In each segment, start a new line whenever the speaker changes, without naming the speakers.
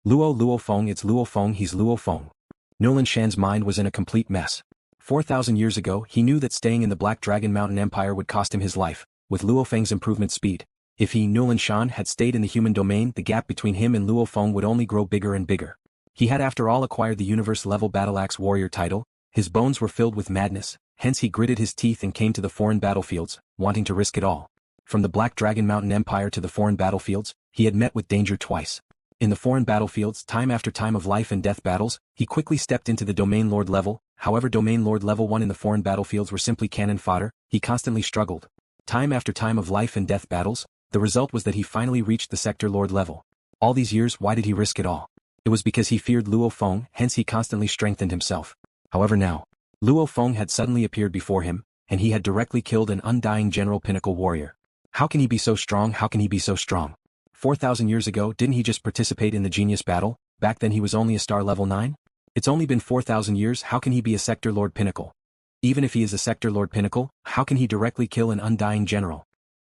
Luo Feng, it's Luo Feng, he's Luo Feng. Nuolan Shan's mind was in a complete mess. 4,000 years ago, he knew that staying in the Black Dragon Mountain Empire would cost him his life. With Luo Feng's improvement speed, if he, Nuolan Shan, had stayed in the human domain, the gap between him and Luo Feng would only grow bigger and bigger. He had after all acquired the universe-level Battle-Axe Warrior title. His bones were filled with madness, hence he gritted his teeth and came to the foreign battlefields, wanting to risk it all. From the Black Dragon Mountain Empire to the foreign battlefields, he had met with danger twice. In the foreign battlefields, time after time of life and death battles, he quickly stepped into the Domain Lord level. However, Domain Lord level 1 in the foreign battlefields were simply cannon fodder. He constantly struggled. Time after time of life and death battles, the result was that he finally reached the Sector Lord level. All these years, why did he risk it all? It was because he feared Luo Feng, hence he constantly strengthened himself. However now, Luo Feng had suddenly appeared before him, and he had directly killed an Undying General Pinnacle Warrior. How can he be so strong? How can he be so strong? 4,000 years ago, didn't he just participate in the Genius Battle? Back then he was only a star level 9? It's only been 4,000 years, how can he be a Sector Lord Pinnacle? Even if he is a Sector Lord Pinnacle, how can he directly kill an Undying General?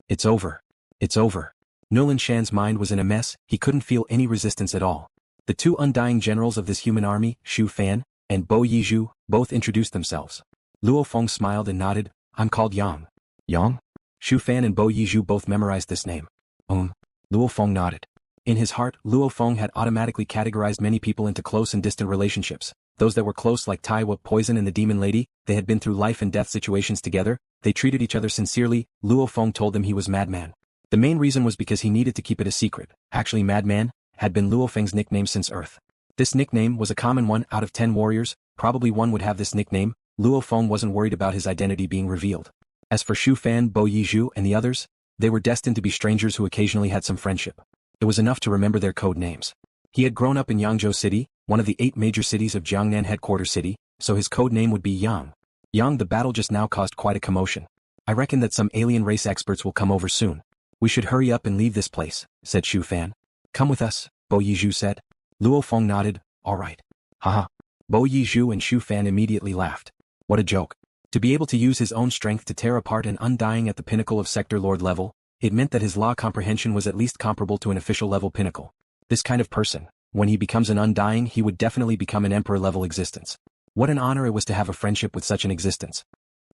It's over. It's over. Nuolan Shan's mind was in a mess, he couldn't feel any resistance at all. The two Undying Generals of this human army, Xu Fan and Bo Yizhu, both introduced themselves. Luo Feng smiled and nodded. I'm called Yang. Yang? Xu Fan and Bo Yizhu both memorized this name. Luo Feng nodded. In his heart, Luo Feng had automatically categorized many people into close and distant relationships. Those that were close like Taiwa Poison and the Demon Lady, they had been through life and death situations together, they treated each other sincerely. Luo Feng told them he was Madman. The main reason was because he needed to keep it a secret. Actually, Madman had been Luo Feng's nickname since Earth. This nickname was a common one. Out of 10 warriors, probably one would have this nickname. Luo Feng wasn't worried about his identity being revealed. As for Xu Fan, Bo Yizhu, and the others, they were destined to be strangers who occasionally had some friendship. It was enough to remember their code names. He had grown up in Yangzhou City, one of the 8 major cities of Jiangnan headquarters city, so his code name would be Yang. Yang. The battle just now caused quite a commotion. I reckon that some alien race experts will come over soon. We should hurry up and leave this place, said Xu Fan. Come with us, Bo Yizhu said. Luo Feng nodded. All right. Haha. Bo Yizhu and Xu Fan immediately laughed. What a joke. To be able to use his own strength to tear apart an Undying at the pinnacle of Sector Lord level, it meant that his law comprehension was at least comparable to an official level pinnacle. This kind of person, when he becomes an Undying, he would definitely become an Emperor level existence. What an honor it was to have a friendship with such an existence.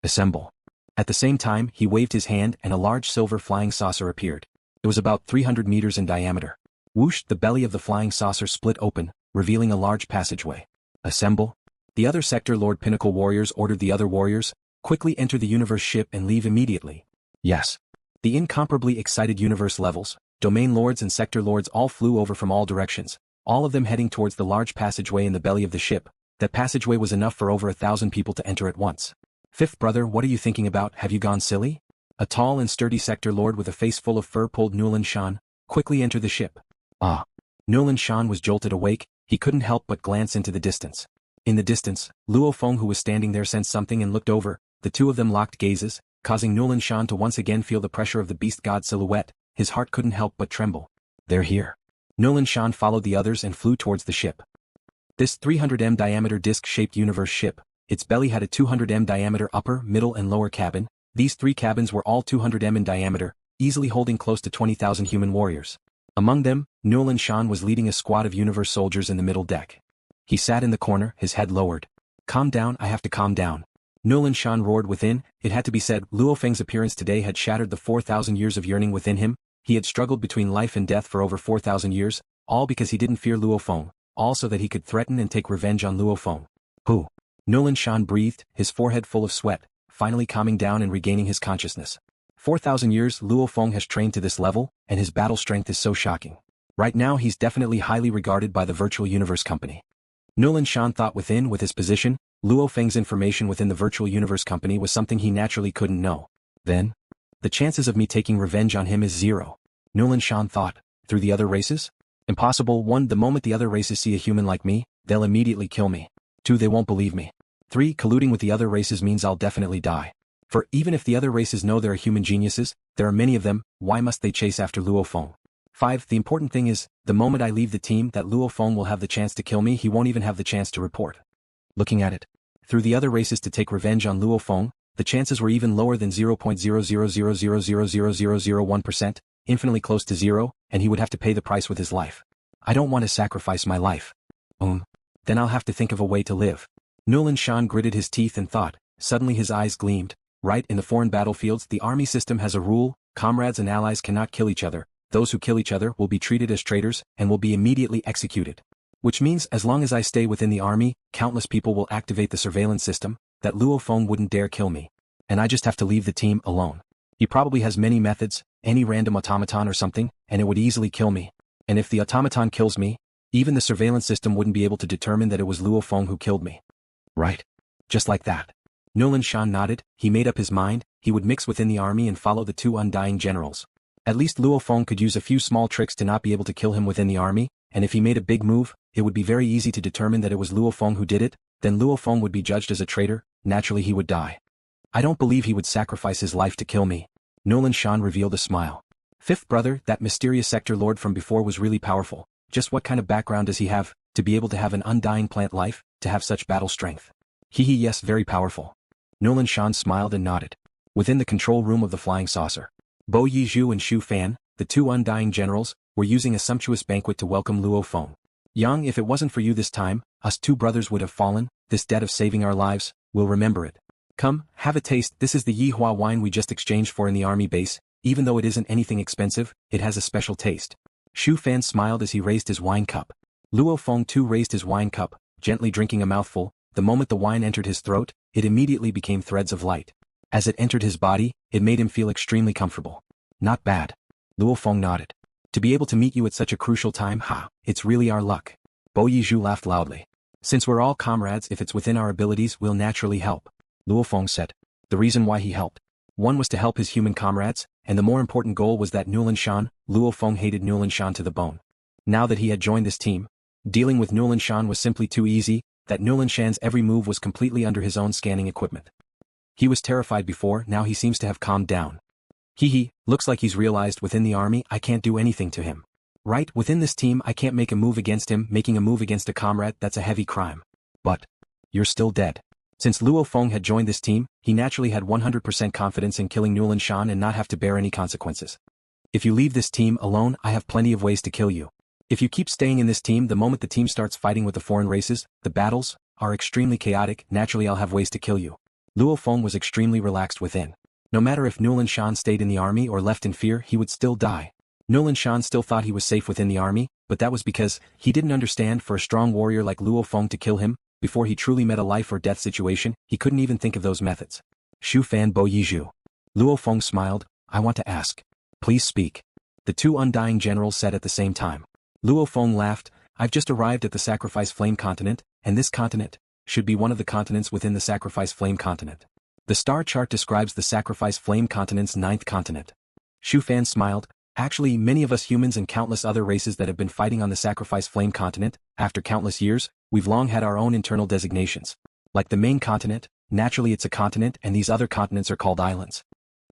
Assemble. At the same time, he waved his hand and a large silver flying saucer appeared. It was about 300 meters in diameter. Whoosh, the belly of the flying saucer split open, revealing a large passageway. Assemble. The other Sector Lord Pinnacle warriors ordered the other warriors, quickly enter the universe ship and leave immediately. Yes. The incomparably excited universe levels, Domain Lords and Sector Lords all flew over from all directions, all of them heading towards the large passageway in the belly of the ship. That passageway was enough for over 1,000 people to enter at once. Fifth brother, what are you thinking about? Have you gone silly? A tall and sturdy Sector Lord with a face full of fur pulled Nuolan Shan, quickly entered the ship. Ah. Nuolan Shan was jolted awake, he couldn't help but glance into the distance. In the distance, Luo Feng, who was standing there, sensed something and looked over. The two of them locked gazes, causing Nuolan Shan to once again feel the pressure of the beast god silhouette. His heart couldn't help but tremble. They're here. Nuolan Shan followed the others and flew towards the ship. This 300 m diameter disc-shaped universe ship, its belly had a 200 m diameter upper, middle and lower cabin. These 3 cabins were all 200 m in diameter, easily holding close to 20,000 human warriors. Among them, Nuolan Shan was leading a squad of universe soldiers in the middle deck. He sat in the corner, his head lowered. Calm down, I have to calm down. Nuolan Shan roared within. It had to be said, LuoFeng's appearance today had shattered the 4,000 years of yearning within him. He had struggled between life and death for over 4,000 years, all because he didn't fear Luo Feng, all so that he could threaten and take revenge on Luo Feng. Who? Nuolan Shan breathed, his forehead full of sweat, finally calming down and regaining his consciousness. 4,000 years Luo Feng has trained to this level, and his battle strength is so shocking. Right now he's definitely highly regarded by the Virtual Universe Company. Nuolan Shan thought within. With his position, Luo Feng's information within the Virtual Universe Company was something he naturally couldn't know. Then, the chances of me taking revenge on him is 0. Nuolan Shan thought. Through the other races? Impossible. 1. The moment the other races see a human like me, they'll immediately kill me. 2. They won't believe me. 3. Colluding with the other races means I'll definitely die. For even if the other races know there are human geniuses, there are many of them, why must they chase after Luo Feng? 5. The important thing is, the moment I leave the team, that Luo Feng will have the chance to kill me. He won't even have the chance to report. Looking at it, through the other races to take revenge on Luo Feng, the chances were even lower than 0.000000001%, infinitely close to 0, and he would have to pay the price with his life. I don't want to sacrifice my life. Then I'll have to think of a way to live. Nuolan Shan gritted his teeth and thought. Suddenly his eyes gleamed. Right, in the foreign battlefields the army system has a rule: comrades and allies cannot kill each other. Those who kill each other will be treated as traitors and will be immediately executed. Which means as long as I stay within the army, countless people will activate the surveillance system, that Luo Feng wouldn't dare kill me. And I just have to leave the team alone. He probably has many methods, any random automaton or something, and it would easily kill me. And if the automaton kills me, even the surveillance system wouldn't be able to determine that it was Luo Feng who killed me. Right? Just like that. Nuolan Shan nodded. He made up his mind. He would mix within the army and follow the two Undying Generals. At least Luo Feng could use a few small tricks to not be able to kill him within the army, and if he made a big move, it would be very easy to determine that it was Luo Feng who did it. Then Luo Feng would be judged as a traitor. Naturally he would die. I don't believe he would sacrifice his life to kill me. Nuolan Shan revealed a smile. Fifth brother, that mysterious sector lord from before was really powerful. Just what kind of background does he have, to be able to have an undying plant life, to have such battle strength? Yes, very powerful. Nuolan Shan smiled and nodded. Within the control room of the flying saucer, Bo Yizhu and Xu Fan, the two Undying Generals, were using a sumptuous banquet to welcome Luo Feng. Yang, if it wasn't for you this time, us two brothers would have fallen. This debt of saving our lives, we'll remember it. Come, have a taste. This is the Yihua wine we just exchanged for in the army base. Even though it isn't anything expensive, it has a special taste. Xu Fan smiled as he raised his wine cup. Luo Feng too raised his wine cup, gently drinking a mouthful. The moment the wine entered his throat, it immediately became threads of light. As it entered his body, it made him feel extremely comfortable. Not bad. Luo Feng nodded. To be able to meet you at such a crucial time, it's really our luck. Bo Yizhu laughed loudly. Since we're all comrades, if it's within our abilities, we'll naturally help. Luo Feng said. The reason why he helped. One was to help his human comrades, and the more important goal was that Nuolan Shan, Luo Feng hated Nuolan Shan to the bone. Now that he had joined this team, dealing with Nuolan Shan was simply too easy, that Nuolan Shan's every move was completely under his own scanning equipment. He was terrified before, now he seems to have calmed down. Looks like he's realized within the army I can't do anything to him. Right, within this team I can't make a move against him. Making a move against a comrade, that's a heavy crime. But you're still dead. Since Luo Feng had joined this team, he naturally had 100% confidence in killing Nuolan Shan and not have to bear any consequences. If you leave this team alone, I have plenty of ways to kill you. If you keep staying in this team, the moment the team starts fighting with the foreign races, the battles are extremely chaotic. Naturally I'll have ways to kill you. Luo Feng was extremely relaxed within. No matter if Nuolan Shan stayed in the army or left in fear, he would still die. Nuolan Shan still thought he was safe within the army, but that was because he didn't understand for a strong warrior like Luo Feng to kill him, before he truly met a life or death situation, he couldn't even think of those methods. Xu Fan Bo Yizhu. Luo Feng smiled. I want to ask. Please speak. The two Undying Generals said at the same time. Luo Feng laughed. I've just arrived at the Sacrifice Flame continent, and this continent should be one of the continents within the Sacrifice Flame continent. The star chart describes the Sacrifice Flame continent's 9th continent. Xu Fan smiled. Actually, many of us humans and countless other races that have been fighting on the Sacrifice Flame continent, after countless years, we've long had our own internal designations. Like the main continent, naturally it's a continent, and these other continents are called islands.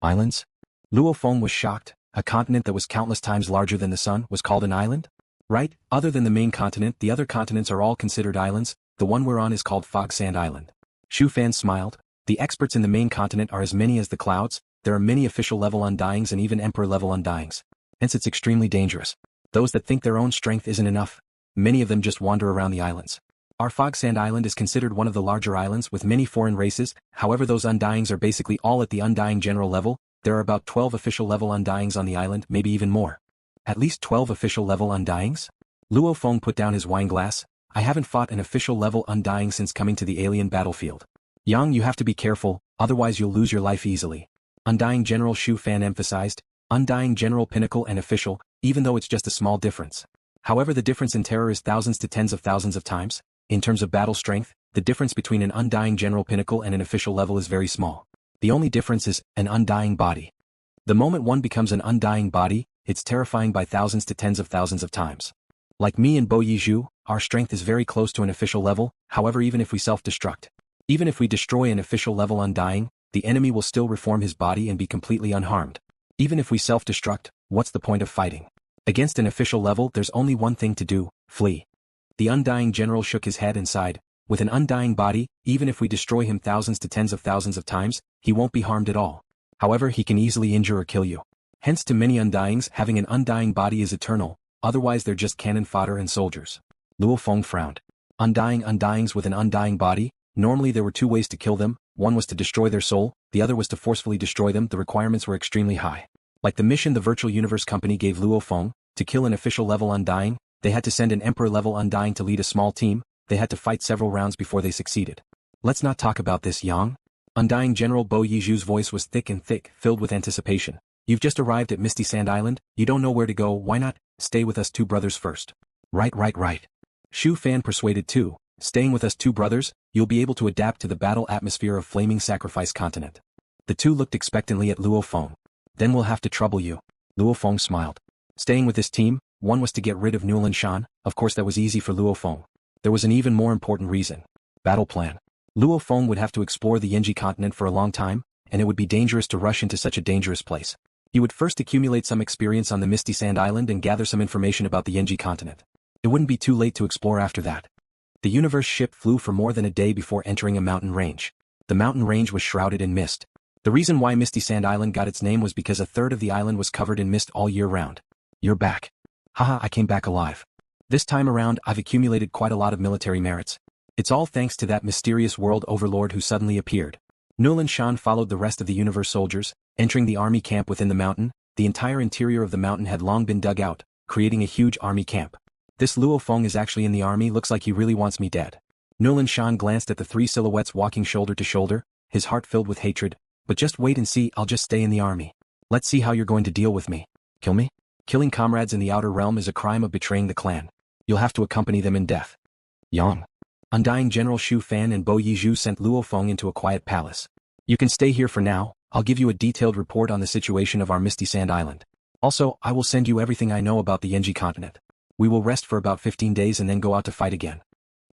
Islands? Luo Feng was shocked. A continent that was countless times larger than the sun was called an island? Right, other than the main continent, the other continents are all considered islands. The one we're on is called Fog Sand Island. Xu Fan smiled. The experts in the main continent are as many as the clouds. There are many official level undyings and even emperor level undyings. Hence it's extremely dangerous. Those that think their own strength isn't enough, many of them just wander around the islands. Our Fog Sand Island is considered one of the larger islands with many foreign races. However, those undyings are basically all at the Undying General level. There are about 12 official level undyings on the island, maybe even more. At least 12 official level undyings? Luo Feng put down his wine glass. I haven't fought an official level undying since coming to the alien battlefield. Yang, you have to be careful, otherwise you'll lose your life easily. Undying General Xu Fan emphasized. Undying General Pinnacle and official, even though it's just a small difference. However, the difference in terror is thousands to tens of thousands of times. In terms of battle strength, the difference between an Undying General Pinnacle and an official level is very small. The only difference is an undying body. The moment one becomes an undying body, it's terrifying by thousands to tens of thousands of times. Like me and Bo Yizhu, our strength is very close to an official level. However, even if we self-destruct, even if we destroy an official level undying, the enemy will still reform his body and be completely unharmed. Even if we self-destruct, what's the point of fighting? Against an official level, there's only one thing to do: flee. The Undying General shook his head and sighed. With an undying body, even if we destroy him thousands to tens of thousands of times, he won't be harmed at all. However, he can easily injure or kill you. Hence to many undyings, having an undying body is eternal. otherwise they're just cannon fodder and soldiers. Luo Feng frowned. Undyings with an undying body? Normally there were two ways to kill them, one was to destroy their soul, the other was to forcefully destroy them. The requirements were extremely high. Like the mission the Virtual Universe Company gave Luo Feng, to kill an official level Undying, they had to send an Emperor level Undying to lead a small team, they had to fight several rounds before they succeeded. Let's not talk about this, Yang. Undying General Bo Yiju's voice was thick, filled with anticipation. You've just arrived at Misty Sand Island, you don't know where to go, why not stay with us two brothers first? Right. Xu Fan persuaded too. Staying with us two brothers, you'll be able to adapt to the battle atmosphere of Flaming Sacrifice Continent. The two looked expectantly at Luo Feng. Then we'll have to trouble you. Luo Feng smiled. Staying with this team, one was to get rid of Nuolan Shan, of course that was easy for Luo Feng. There was an even more important reason. Battle plan. Luo Feng would have to explore the Yenji continent for a long time, and it would be dangerous to rush into such a dangerous place. He would first accumulate some experience on the Misty Sand Island and gather some information about the Yenji continent. It wouldn't be too late to explore after that. The universe ship flew for more than a day before entering a mountain range. The mountain range was shrouded in mist. The reason why Misty Sand Island got its name was because a third of the island was covered in mist all year round. You're back. Haha, I came back alive. This time around I've accumulated quite a lot of military merits. It's all thanks to that mysterious world overlord who suddenly appeared. Nuolan Shan followed the rest of the universe soldiers, entering the army camp within the mountain. The entire interior of the mountain had long been dug out, creating a huge army camp. This Luo Feng is actually in the army, looks like he really wants me dead. Nuolan Shan glanced at the three silhouettes walking shoulder to shoulder, his heart filled with hatred. But just wait and see, I'll just stay in the army. Let's see how you're going to deal with me. Kill me? Killing comrades in the outer realm is a crime of betraying the clan. You'll have to accompany them in death. Yang. Undying General Xu Fan and Bo Yiju sent Luo Feng into a quiet palace. You can stay here for now, I'll give you a detailed report on the situation of our Misty Sand Island. Also, I will send you everything I know about the Yenji continent. We will rest for about 15 days and then go out to fight again.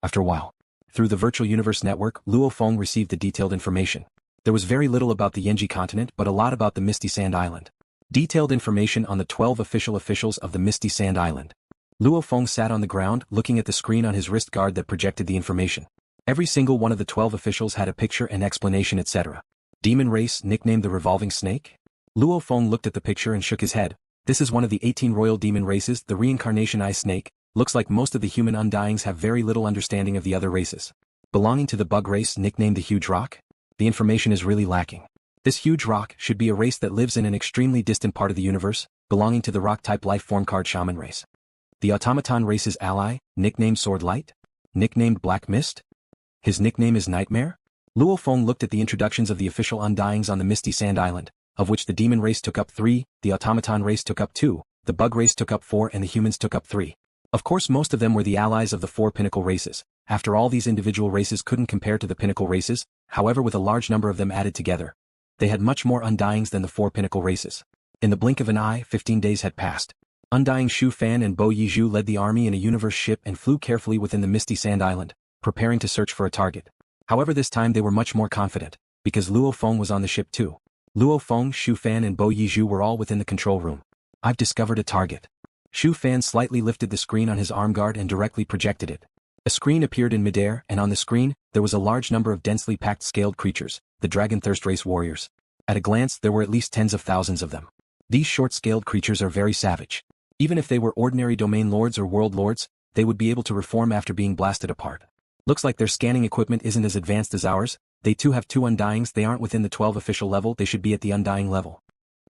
After a while. Through the Virtual Universe Network, Luo Feng received the detailed information. There was very little about the Yenji continent but a lot about the Misty Sand Island. Detailed information on the 12 officials of the Misty Sand Island. Luo Feng sat on the ground, looking at the screen on his wrist guard that projected the information. Every single one of the 12 officials had a picture and explanation, etc. Demon race, nicknamed the Revolving Snake? Luo Feng looked at the picture and shook his head. This is one of the 18 royal demon races, the Reincarnation Eye Snake. Looks like most of the human Undyings have very little understanding of the other races. Belonging to the bug race nicknamed the Huge Rock? The information is really lacking. This Huge Rock should be a race that lives in an extremely distant part of the universe, belonging to the rock-type life-form card shaman race. The automaton race's ally, nicknamed Sword Light? Nicknamed Black Mist? His nickname is Nightmare? Luo Feng looked at the introductions of the official Undyings on the Misty Sand Island, of which the demon race took up 3, the automaton race took up 2, the bug race took up 4 and the humans took up 3. Of course most of them were the allies of the 4 pinnacle races. After all, these individual races couldn't compare to the pinnacle races, however with a large number of them added together. They had much more Undyings than the 4 pinnacle races. In the blink of an eye, 15 days had passed. Undying Xu Fan and Bo Yiju led the army in a universe ship and flew carefully within the Misty Sand Island, preparing to search for a target. However, this time they were much more confident, because Luo Feng was on the ship too. Luo Feng, Xu Fan and Bo Yiju were all within the control room. I've discovered a target. Xu Fan slightly lifted the screen on his arm guard and directly projected it. A screen appeared in midair, and on the screen, there was a large number of densely packed scaled creatures, the Dragon Thirst Race warriors. At a glance, there were at least tens of thousands of them. These short-scaled creatures are very savage. Even if they were ordinary domain lords or world lords, they would be able to reform after being blasted apart. Looks like their scanning equipment isn't as advanced as ours. They too have 2 Undyings. They aren't within the 12 official level, they should be at the Undying level.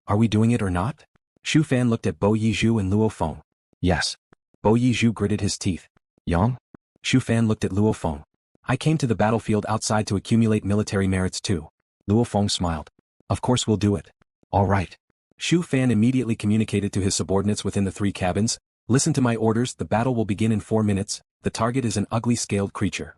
Are we doing it or not? Xu Fan looked at Bo Yiju and Luo Feng. Yes. Bo Yiju gritted his teeth. Yang? Xu Fan looked at Luo Feng. I came to the battlefield outside to accumulate military merits too. Luo Feng smiled. Of course we'll do it. All right. Xu Fan immediately communicated to his subordinates within the 3 cabins. Listen to my orders, the battle will begin in 4 minutes. The target is an ugly scaled creature.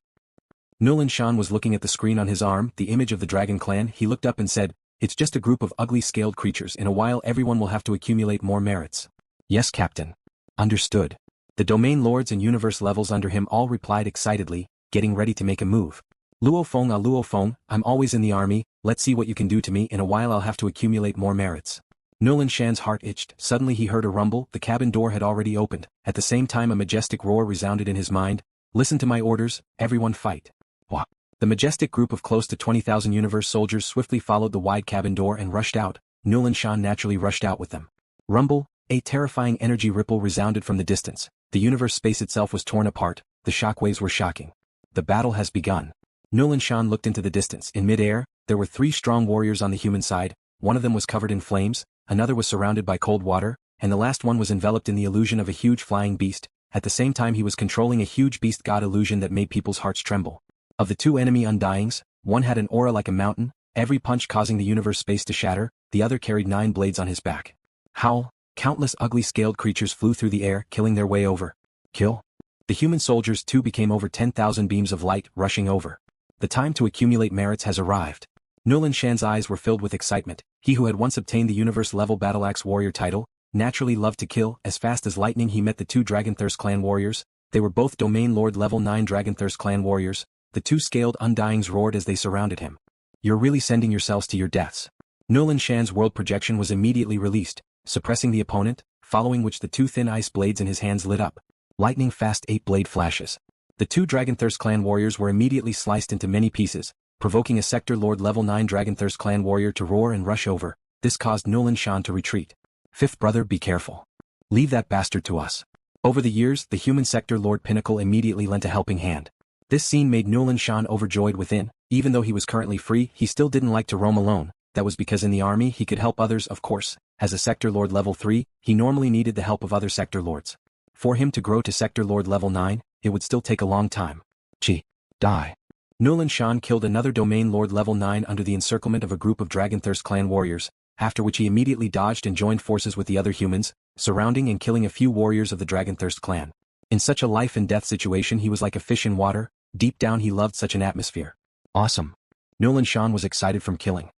Nuolan Shan was looking at the screen on his arm, the image of the Dragon Clan. He looked up and said, it's just a group of ugly scaled creatures. In a while everyone will have to accumulate more merits. Yes, Captain. Understood. The domain lords and universe levels under him all replied excitedly, getting ready to make a move. Luo Feng, I'm always in the army, let's see what you can do to me. In a while I'll have to accumulate more merits. Nuolan Shan's heart itched. Suddenly he heard a rumble. The cabin door had already opened. At the same time a majestic roar resounded in his mind. Listen to my orders, everyone fight. What? The majestic group of close to 20,000 universe soldiers swiftly followed the wide cabin door and rushed out. Nuolan Shan naturally rushed out with them. Rumble, A terrifying energy ripple resounded from the distance. The universe space itself was torn apart, the shockwaves were shocking. The battle has begun. Nuolan Shan looked into the distance. In mid-air, there were 3 strong warriors on the human side, one of them was covered in flames, another was surrounded by cold water, and the last one was enveloped in the illusion of a huge flying beast. At the same time he was controlling a huge beast god illusion that made people's hearts tremble. Of the 2 enemy undyings, one had an aura like a mountain, every punch causing the universe space to shatter, the other carried 9 blades on his back. Howl, countless ugly scaled creatures flew through the air, killing their way over. Kill. The human soldiers too became over 10,000 beams of light, rushing over. The time to accumulate merits has arrived. Nuolan Shan's eyes were filled with excitement. He who had once obtained the universe-level Battle-Axe Warrior title, naturally loved to kill. As fast as lightning he met the 2 Dragonthirst clan warriors. They were both Domain Lord level 9 Dragonthirst clan warriors. The 2 scaled undyings roared as they surrounded him. You're really sending yourselves to your deaths. Nuolan Shan's world projection was immediately released, suppressing the opponent, following which the 2 thin ice blades in his hands lit up. Lightning-fast 8-blade flashes. The 2 Dragonthirst clan warriors were immediately sliced into many pieces, provoking a Sector Lord level 9 Dragonthirst clan warrior to roar and rush over. This caused Nuolan Shan to retreat. Fifth brother, be careful. Leave that bastard to us. Over the years, the human Sector Lord Pinnacle immediately lent a helping hand. This scene made Nuolan Shan overjoyed within. Even though he was currently free, he still didn't like to roam alone. That was because in the army he could help others, of course. As a Sector Lord level 3, he normally needed the help of other Sector Lords. For him to grow to Sector Lord level 9, it would still take a long time. Chi. Die. Nuolan Shan killed another Domain Lord level 9 under the encirclement of a group of Dragonthirst clan warriors, after which he immediately dodged and joined forces with the other humans, surrounding and killing a few warriors of the Dragonthirst clan. In such a life-and-death situation he was like a fish in water. Deep down he loved such an atmosphere. Awesome. Nuolan Shan was excited from killing.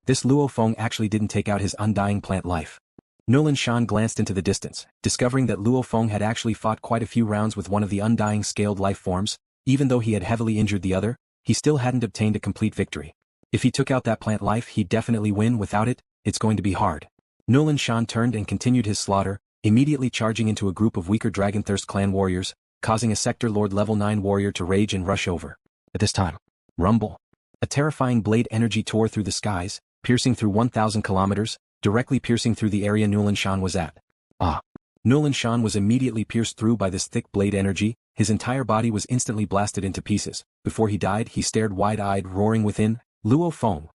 This Luo Feng actually didn't take out his undying plant life. Nuolan Shan glanced into the distance, discovering that Luo Feng had actually fought quite a few rounds with one of the undying scaled life forms. Even though he had heavily injured the other, he still hadn't obtained a complete victory. If he took out that plant life he'd definitely win. Without it, it's going to be hard. Nuolan Shan turned and continued his slaughter, immediately charging into a group of weaker Dragonthirst clan warriors, causing a Sector Lord level 9 warrior to rage and rush over. At this time, rumble. A terrifying blade energy tore through the skies, piercing through 1,000 kilometers, directly piercing through the area Nuolan Shan was at. Nuolan Shan was immediately pierced through by this thick blade energy. His entire body was instantly blasted into pieces. Before he died he stared wide-eyed, roaring within, Luo Feng.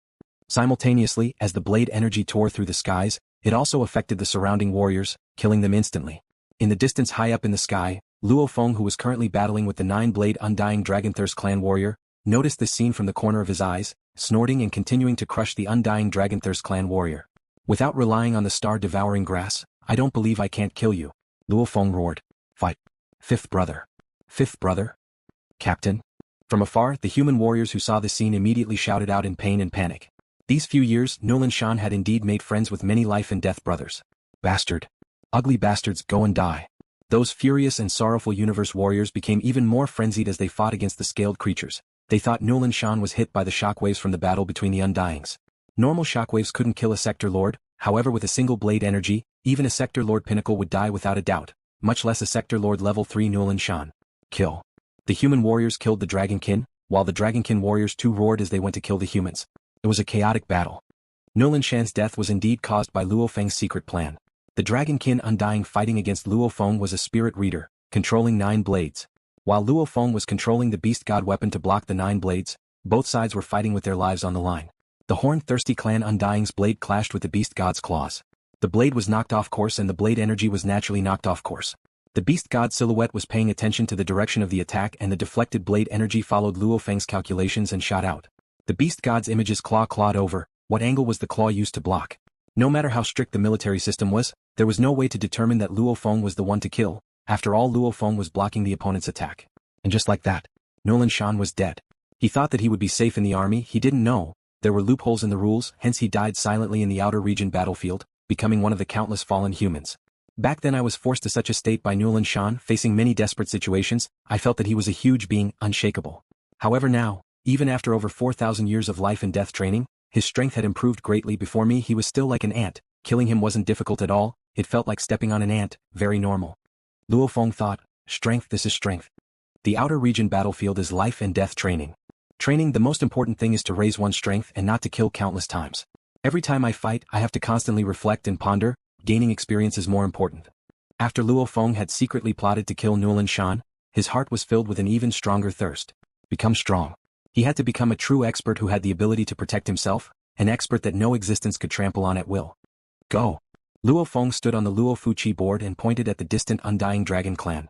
Simultaneously, as the blade energy tore through the skies, it also affected the surrounding warriors, killing them instantly. In the distance high up in the sky, Luo Feng, who was currently battling with the 9-blade undying Dragonthirst clan warrior, noticed this scene from the corner of his eyes, snorting and continuing to crush the undying Dragonthirst clan warrior. Without relying on the star-devouring grass, I don't believe I can't kill you. Luo Feng roared. Fight. Fifth brother. Fifth brother? Captain? From afar, the human warriors who saw the scene immediately shouted out in pain and panic. These few years, Nuolan Shan had indeed made friends with many life-and-death brothers. Bastard. Ugly bastards, go and die. Those furious and sorrowful universe warriors became even more frenzied as they fought against the scaled creatures. They thought Nuolan Shan was hit by the shockwaves from the battle between the undyings. Normal shockwaves couldn't kill a Sector Lord, however with a single blade energy, even a Sector Lord Pinnacle would die without a doubt, much less a Sector Lord level 3 Nuolan Shan. Kill. The human warriors killed the Dragonkin, while the Dragonkin warriors too roared as they went to kill the humans. It was a chaotic battle. Nuolan Shan's death was indeed caused by Luo Feng's secret plan. The Dragonkin undying fighting against Luo Feng was a spirit reader, controlling 9 blades. While Luo Feng was controlling the beast god weapon to block the 9 blades, both sides were fighting with their lives on the line. The horn-thirsty clan undying's blade clashed with the beast god's claws. The blade was knocked off course and the blade energy was naturally knocked off course. The beast god silhouette was paying attention to the direction of the attack and the deflected blade energy followed Luo Feng's calculations and shot out. The beast god's image's claw clawed over. What angle was the claw used to block? No matter how strict the military system was, there was no way to determine that Luo Feng was the one to kill. After all, Luo Feng was blocking the opponent's attack. And just like that, Nuolan Shan was dead. He thought that he would be safe in the army. He didn't know there were loopholes in the rules, hence he died silently in the outer region battlefield, becoming one of the countless fallen humans. Back then I was forced to such a state by Nuolan Shan, facing many desperate situations. I felt that he was a huge being, unshakable. However now, even after over 4,000 years of life and death training, his strength had improved greatly. Before me he was still like an ant. Killing him wasn't difficult at all, it felt like stepping on an ant, very normal. Luo Feng thought, strength, this is strength. The outer region battlefield is life and death training. The most important thing is to raise one's strength and not to kill countless times. Every time I fight I have to constantly reflect and ponder, gaining experience is more important. After Luo Feng had secretly plotted to kill Nuolan Shan, his heart was filled with an even stronger thirst. Become strong. He had to become a true expert who had the ability to protect himself, an expert that no existence could trample on at will. Go. Luo Feng stood on the Luo Fu Qi board and pointed at the distant Undying Dragon clan.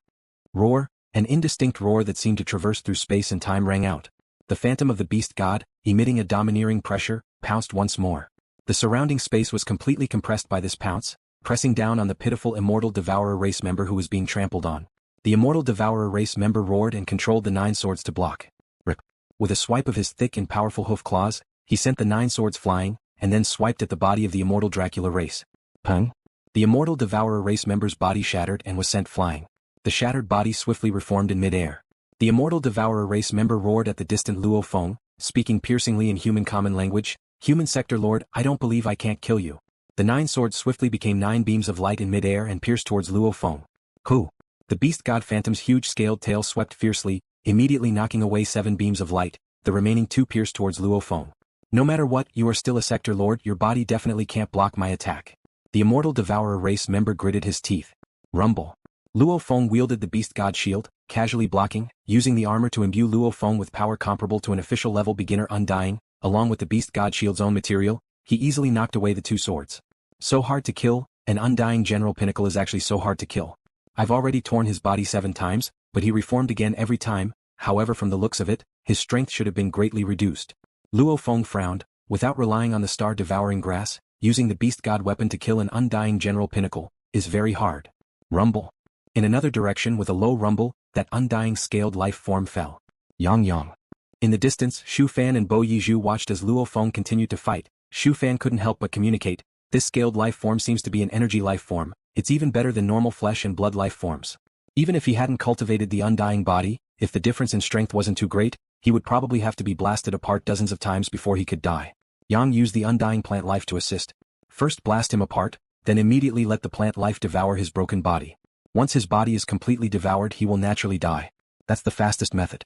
Roar, an indistinct roar that seemed to traverse through space and time rang out. The phantom of the beast god, emitting a domineering pressure, pounced once more. The surrounding space was completely compressed by this pounce, pressing down on the pitiful immortal devourer race member who was being trampled on. The immortal devourer race member roared and controlled the 9 swords to block. Rip. With a swipe of his thick and powerful hoof claws, he sent the 9 swords flying, and then swiped at the body of the immortal Dracula race. Pung. The immortal devourer race member's body shattered and was sent flying. The shattered body swiftly reformed in midair. The immortal devourer race member roared at the distant Luo Feng, speaking piercingly in human common language, "Human sector lord, I don't believe I can't kill you." The 9 swords swiftly became 9 beams of light in midair and pierced towards Luo Feng. Who? The beast god phantom's huge scaled tail swept fiercely, immediately knocking away 7 beams of light. The remaining 2 pierced towards Luo Feng. "No matter what, you are still a sector lord, your body definitely can't block my attack." The immortal devourer race member gritted his teeth. Rumble. Luo Feng wielded the beast god shield, casually blocking, using the armor to imbue Luo Feng with power comparable to an official level beginner Undying, along with the beast god shield's own material. He easily knocked away the 2 swords. So hard to kill, an Undying General pinnacle is actually so hard to kill. I've already torn his body 7 times, but he reformed again every time. However, from the looks of it, his strength should have been greatly reduced. Luo Feng frowned. Without relying on the star-devouring grass, using the beast god weapon to kill an Undying General pinnacle is very hard. Rumble. In another direction with a low rumble, that undying scaled life form fell. Yang. In the distance, Xu Fan and Bo Yizhu watched as Luo Feng continued to fight. Xu Fan couldn't help but communicate. This scaled life form seems to be an energy life form. It's even better than normal flesh and blood life forms. Even if he hadn't cultivated the undying body, if the difference in strength wasn't too great, he would probably have to be blasted apart dozens of times before he could die. Yang used the undying plant life to assist. First blast him apart, then immediately let the plant life devour his broken body. Once his body is completely devoured, he will naturally die. That's the fastest method.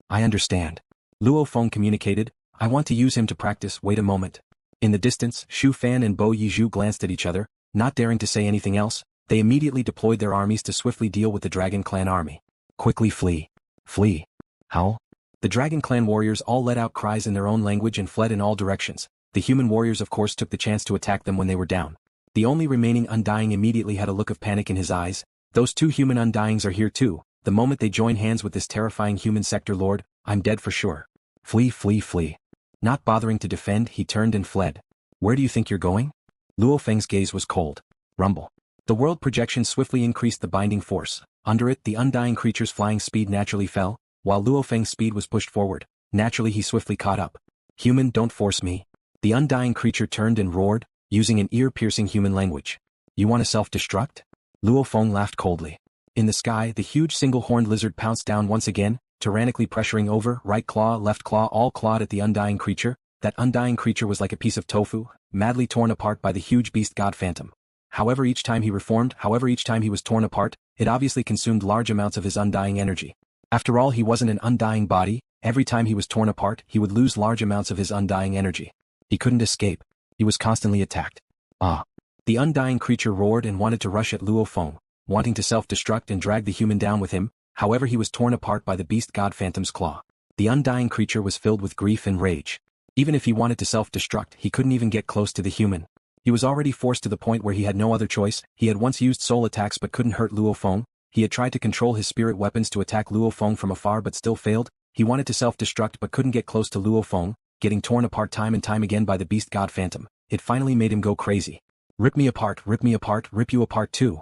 I understand. Luo Feng communicated, I want to use him to practice. Wait a moment. In the distance, Xu Fan and Bo Yizhu glanced at each other, not daring to say anything else. They immediately deployed their armies to swiftly deal with the Dragon Clan army. Quickly flee. Flee. Howl. The Dragon Clan warriors all let out cries in their own language and fled in all directions. The human warriors of course took the chance to attack them when they were down. The only remaining Undying immediately had a look of panic in his eyes. Those 2 human Undyings are here too. The moment they join hands with this terrifying human sector lord, I'm dead for sure. Flee. Not bothering to defend, he turned and fled. Where do you think you're going? LuoFeng's gaze was cold. Rumble. The world projection swiftly increased the binding force. Under it, the undying creature's flying speed naturally fell, while LuoFeng's speed was pushed forward. Naturally, he swiftly caught up. Human, don't force me. The undying creature turned and roared, using an ear-piercing human language. You want to self-destruct? Luo Feng laughed coldly. In the sky, the huge single-horned lizard pounced down once again, tyrannically pressuring over, right claw, left claw, all clawed at the undying creature. That undying creature was like a piece of tofu, madly torn apart by the huge beast god phantom. However, each time he was torn apart, it obviously consumed large amounts of his undying energy. After all, he wasn't an undying body. Every time he was torn apart, he would lose large amounts of his undying energy. He couldn't escape. He was constantly attacked. The undying creature roared and wanted to rush at Luo Feng, wanting to self-destruct and drag the human down with him. However, he was torn apart by the beast god phantom's claw. The undying creature was filled with grief and rage. Even if he wanted to self-destruct, he couldn't even get close to the human. He was already forced to the point where he had no other choice. He had once used soul attacks but couldn't hurt Luo Feng. He had tried to control his spirit weapons to attack Luo Feng from afar but still failed. He wanted to self-destruct but couldn't get close to Luo Feng, getting torn apart time and time again by the beast god phantom. It finally made him go crazy. Rip me apart, rip you apart too.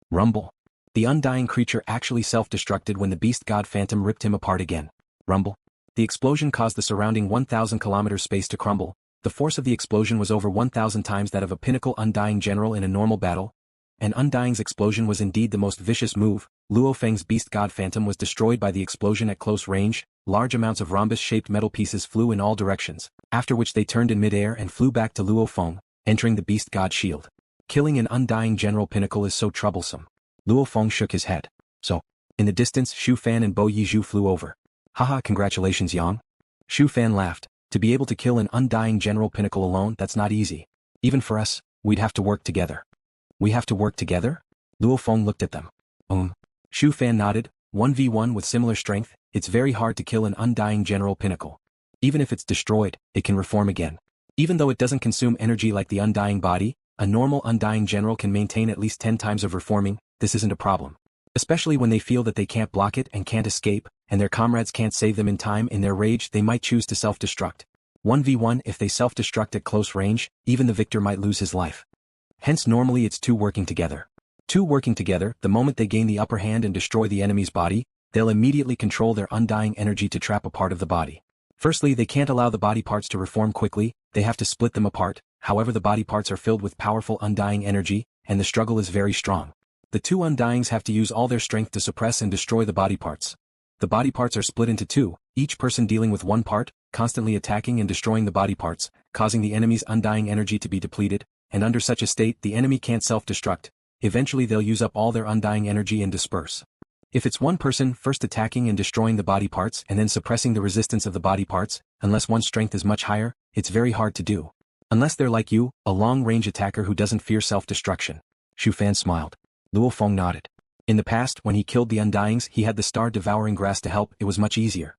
Rumble. The undying creature actually self-destructed when the beast god phantom ripped him apart again. Rumble. The explosion caused the surrounding 1,000 kilometer space to crumble. The force of the explosion was over 1,000 times that of a pinnacle Undying General in a normal battle. An Undying's explosion was indeed the most vicious move. Luo Feng's beast god phantom was destroyed by the explosion at close range. Large amounts of rhombus-shaped metal pieces flew in all directions, after which they turned in midair and flew back to Luo Feng, entering the beast god shield. Killing an Undying General pinnacle is so troublesome. Luo Feng shook his head. So, in the distance, Xu Fan and Bo Yizhu flew over. Haha, congratulations, Yang. Xu Fan laughed. To be able to kill an Undying General pinnacle alone, that's not easy. Even for us, we'd have to work together. We have to work together? Luo Feng looked at them. Xu Fan nodded. 1v1 with similar strength, it's very hard to kill an undying general pinnacle. Even if it's destroyed, it can reform again. Even though it doesn't consume energy like the undying body, a normal undying general can maintain at least 10 times of reforming. This isn't a problem. Especially when they feel that they can't block it and can't escape, and their comrades can't save them in time. In their rage they might choose to self-destruct. 1v1 if they self-destruct at close range, even the victor might lose his life. Hence normally it's two working together. Two working together, the moment they gain the upper hand and destroy the enemy's body, they'll immediately control their undying energy to trap a part of the body. Firstly, they can't allow the body parts to reform quickly, they have to split them apart. However, the body parts are filled with powerful undying energy, and the struggle is very strong. The two undyings have to use all their strength to suppress and destroy the body parts. The body parts are split into two, each person dealing with one part, constantly attacking and destroying the body parts, causing the enemy's undying energy to be depleted, and under such a state the enemy can't self-destruct. Eventually they'll use up all their undying energy and disperse. If it's one person first attacking and destroying the body parts and then suppressing the resistance of the body parts, unless one's strength is much higher, it's very hard to do. Unless they're like you, a long-range attacker who doesn't fear self-destruction. Xu Fan smiled. Luo Feng nodded. In the past, when he killed the undyings, he had the star-devouring grass to help. It was much easier.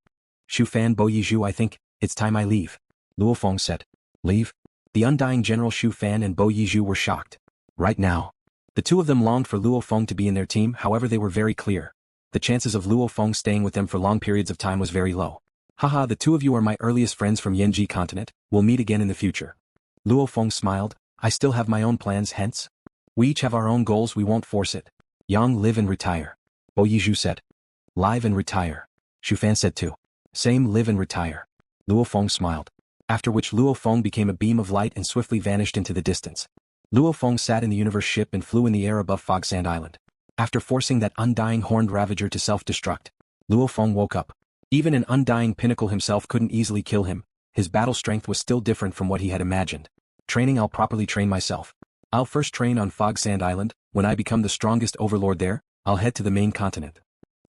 Xu Fan Bo Yizhu, I think it's time I leave. Luo Feng said. Leave? The undying general Xu Fan and Bo Yizhu were shocked. Right now. The two of them longed for Luo Feng to be in their team, however they were very clear. The chances of Luo Feng staying with them for long periods of time was very low. Haha, the two of you are my earliest friends from Yanji continent, we'll meet again in the future. Luo Feng smiled. I still have my own plans, hence. We each have our own goals, we won't force it. Yang live and retire. Bo Yizhu said. Live and retire. Xu Fan said too. Same, live and retire. Luo Feng smiled. After which Luo Feng became a beam of light and swiftly vanished into the distance. Luo Feng sat in the universe ship and flew in the air above Fog Sand Island. After forcing that undying horned ravager to self-destruct, Luo Feng woke up. Even an undying pinnacle himself couldn't easily kill him. His battle strength was still different from what he had imagined. Training. I'll properly train myself. I'll first train on Fog Sand Island. When I become the strongest overlord there, I'll head to the main continent.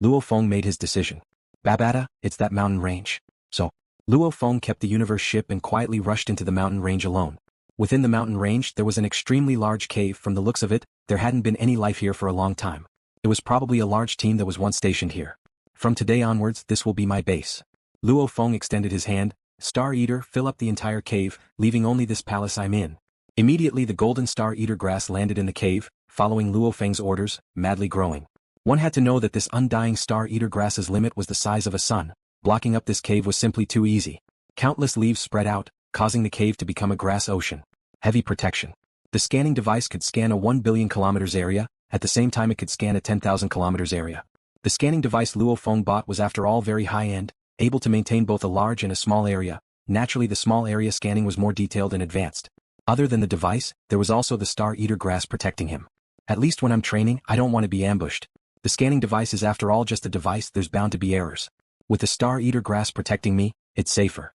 Luo Feng made his decision. Babata, it's that mountain range. So, Luo Feng kept the universe ship and quietly rushed into the mountain range alone. Within the mountain range there was an extremely large cave. From the looks of it, there hadn't been any life here for a long time. It was probably a large team that was once stationed here. From today onwards, this will be my base. Luo Feng extended his hand. Star Eater, fill up the entire cave, leaving only this palace I'm in. Immediately the golden Star Eater grass landed in the cave, following Luo Feng's orders, madly growing. One had to know that this undying Star Eater grass's limit was the size of a sun. Blocking up this cave was simply too easy. Countless leaves spread out, causing the cave to become a grass ocean. Heavy protection. The scanning device could scan a 1 billion kilometers area, at the same time it could scan a 10,000 kilometers area. The scanning device Luo Feng bought was after all very high-end, able to maintain both a large and a small area. Naturally the small area scanning was more detailed and advanced. Other than the device, there was also the Star Eater grass protecting him. At least when I'm training, I don't want to be ambushed. The scanning device is after all just a device, there's bound to be errors. With the Star Eater grass protecting me, it's safer.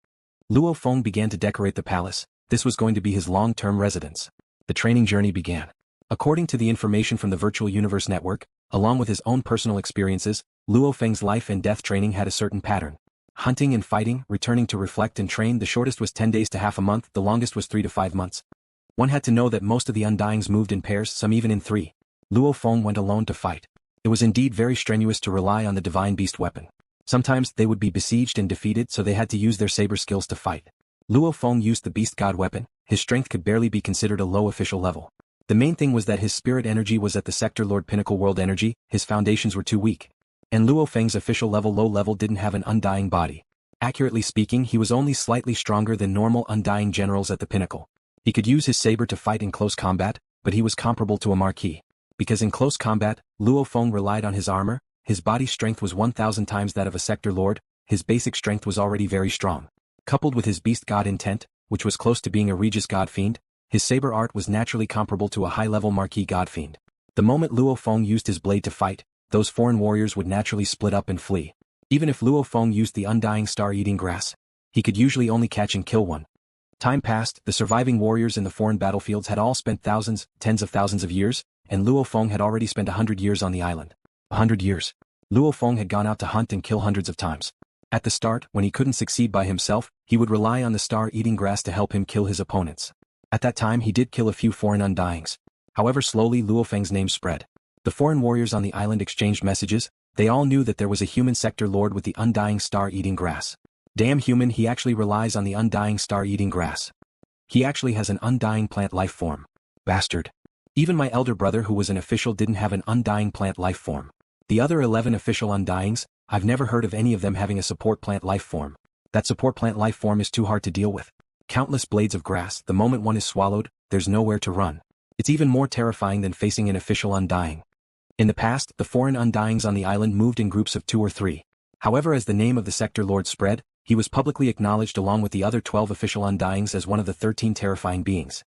Luo Feng began to decorate the palace. This was going to be his long-term residence. The training journey began. According to the information from the Virtual Universe Network, along with his own personal experiences, Luo Feng's life and death training had a certain pattern. Hunting and fighting, returning to reflect and train. The shortest was 10 days to half a month, the longest was 3 to 5 months. One had to know that most of the Undyings moved in pairs, some even in 3. Luo Feng went alone to fight. It was indeed very strenuous to rely on the divine beast weapon. Sometimes they would be besieged and defeated, so they had to use their saber skills to fight. Luo Feng used the beast god weapon. His strength could barely be considered a low official level. The main thing was that his spirit energy was at the sector Lord Pinnacle World energy, his foundations were too weak. And Luo Feng's official level low level didn't have an undying body. Accurately speaking, he was only slightly stronger than normal undying generals at the pinnacle. He could use his saber to fight in close combat, but he was comparable to a marquis. Because in close combat, Luo Feng relied on his armor. His body strength was 1,000 times that of a sector lord. His basic strength was already very strong. Coupled with his beast god intent, which was close to being a Regis god fiend, his saber art was naturally comparable to a high-level marquis god fiend. The moment Luo Feng used his blade to fight, those foreign warriors would naturally split up and flee. Even if Luo Feng used the undying star-eating grass, he could usually only catch and kill one. Time passed, the surviving warriors in the foreign battlefields had all spent thousands, tens of thousands of years, and Luo Feng had already spent 100 years on the island. 100 years. Luo Feng had gone out to hunt and kill hundreds of times. At the start, when he couldn't succeed by himself, he would rely on the star-eating grass to help him kill his opponents. At that time he did kill a few foreign undyings. However slowly LuoFeng's name spread. The foreign warriors on the island exchanged messages. They all knew that there was a human sector lord with the undying star eating grass. Damn human, he actually relies on the undying star eating grass. He actually has an undying plant life form. Bastard. Even my elder brother who was an official didn't have an undying plant life form. The other 11 official undyings, I've never heard of any of them having a support plant life form. That support plant life form is too hard to deal with. Countless blades of grass, the moment one is swallowed, there's nowhere to run. It's even more terrifying than facing an official undying. In the past, the foreign undyings on the island moved in groups of 2 or 3. However, as the name of the sector lord spread, he was publicly acknowledged along with the other 12 official undyings as one of the 13 terrifying beings.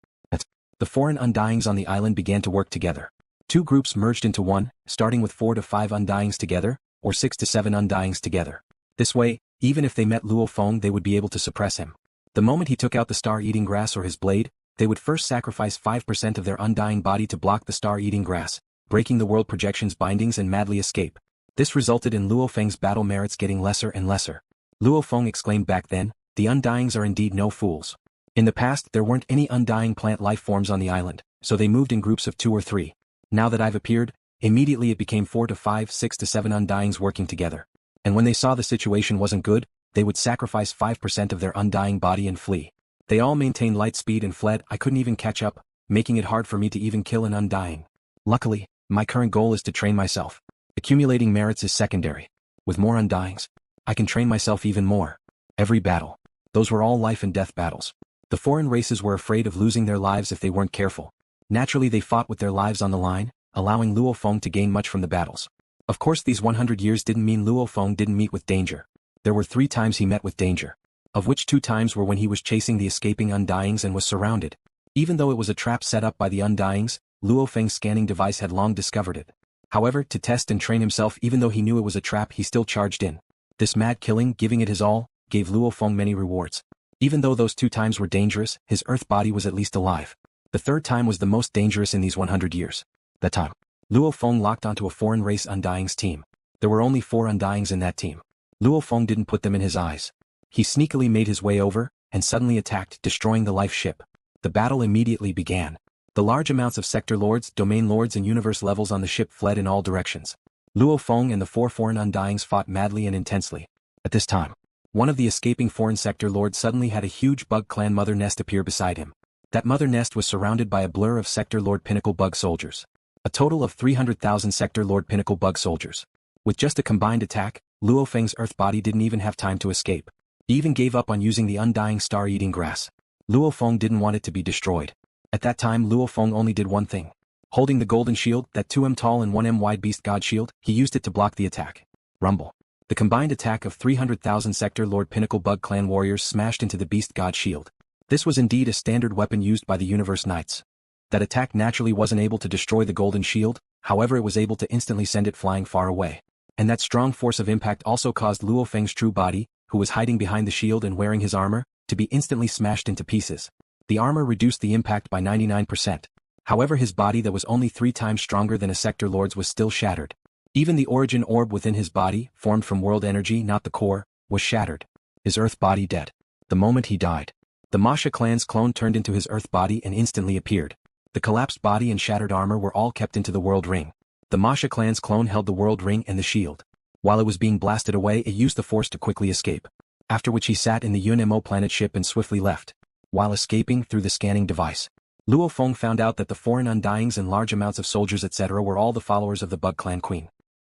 The foreign undyings on the island began to work together. 2 groups merged into one, starting with 4 to 5 undyings together, or 6 to 7 undyings together. This way, even if they met Luo Feng, they would be able to suppress him. The moment he took out the star-eating grass or his blade, they would first sacrifice 5% of their undying body to block the star-eating grass, breaking the world projection's bindings and madly escape. This resulted in Luo Feng's battle merits getting lesser and lesser. Luo Feng exclaimed back then, "The undyings are indeed no fools." In the past there weren't any undying plant life forms on the island, so they moved in groups of 2 or 3. Now that I've appeared, immediately it became 4 to 5, 6 to 7 undyings working together. And when they saw the situation wasn't good, they would sacrifice 5% of their undying body and flee. They all maintained light speed and fled. I couldn't even catch up, making it hard for me to even kill an undying. Luckily, my current goal is to train myself. Accumulating merits is secondary. With more undyings, I can train myself even more. Every battle. Those were all life and death battles. The foreign races were afraid of losing their lives if they weren't careful. Naturally they fought with their lives on the line, allowing Luo Feng to gain much from the battles. Of course these 100 years didn't mean Luo Feng didn't meet with danger. There were 3 times he met with danger. Of which 2 times were when he was chasing the escaping undyings and was surrounded. Even though it was a trap set up by the undyings, Luo Feng's scanning device had long discovered it. However, to test and train himself even though he knew it was a trap he still charged in. This mad killing, giving it his all, gave Luo Feng many rewards. Even though those 2 times were dangerous, his earth body was at least alive. The 3rd time was the most dangerous in these 100 years. That time, Luo Feng locked onto a foreign race undyings team. There were only 4 undyings in that team. Luo Feng didn't put them in his eyes. He sneakily made his way over, and suddenly attacked, destroying the life ship. The battle immediately began. The large amounts of sector lords, domain lords and universe levels on the ship fled in all directions. Luo Feng and the 4 foreign undyings fought madly and intensely. At this time, one of the escaping foreign sector lords suddenly had a huge bug clan mother nest appear beside him. That mother nest was surrounded by a blur of sector lord pinnacle bug soldiers. A total of 300,000 sector lord pinnacle bug soldiers. With just a combined attack, Luo Feng's earth body didn't even have time to escape. He even gave up on using the undying star-eating grass. Luo Feng didn't want it to be destroyed. At that time Luo Feng only did one thing. Holding the golden shield, that 2m tall and 1m wide beast god shield, he used it to block the attack. Rumble. The combined attack of 300,000 sector lord pinnacle bug clan warriors smashed into the beast god shield. This was indeed a standard weapon used by the universe knights. That attack naturally wasn't able to destroy the golden shield, however it was able to instantly send it flying far away. And that strong force of impact also caused Luo Feng's true body, who was hiding behind the shield and wearing his armor, to be instantly smashed into pieces. The armor reduced the impact by 99%. However his body that was only 3 times stronger than a sector lord's was still shattered. Even the origin orb within his body, formed from world energy not the core, was shattered. His earth body dead. The moment he died, the Masha clan's clone turned into his earth body and instantly appeared. The collapsed body and shattered armor were all kept into the world ring. The Masha clan's clone held the world ring and the shield. While it was being blasted away it used the force to quickly escape. After which he sat in the UNMO planet ship and swiftly left. While escaping through the scanning device, Luo Feng found out that the foreign undyings and large amounts of soldiers etc. were all the followers of the Bug Clan Queen.